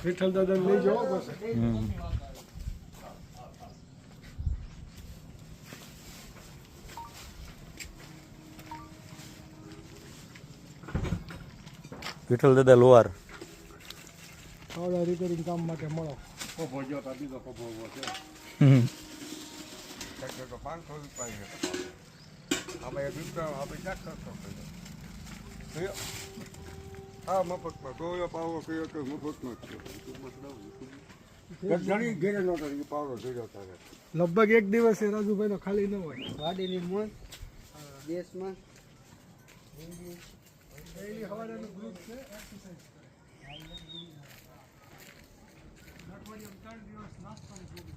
વિઠ્ઠલ દાદા લઈ જાઓ પછી વિઠ્ઠલ દાદા લોહાર થોડા રિપેરિંગ કામ માટે મળો. લગભગ એક દિવસે રાજુભાઈ નો ખાલી ન હોય. ગાડીની મોજ દેશમાં ડેઈલી સવારેનું ગ્રુપ છે એક્સરસાઇઝ. અઠવાડિયામાં 3 દિવસ નાસ્તાનું ગ્રુપ.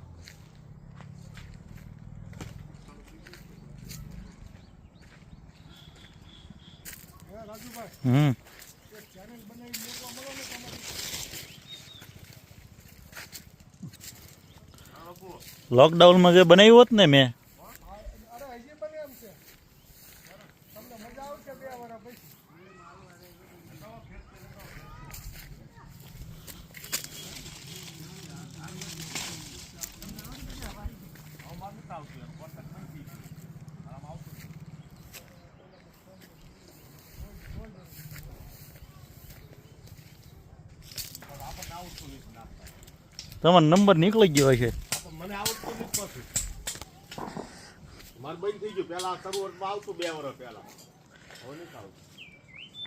રાજુભાઈ એક ચેનલ બનાવી મૂકવા મળો ને તમારી. લોકડાઉનમાં જે બનાવ્યું હોત ને મેં અરે હજી બને એમ છે. તમને મજા આવશે 2 વર્ષ પછી. તમારો નંબર નીકળી ગયો છે. મને આવડતું નથી પાછું. મારે બંધ થઈ ગયું. પેલા શરૂઆતમાં આવતું 2 વર્ષ પહેલા. હવે નથી આવતું.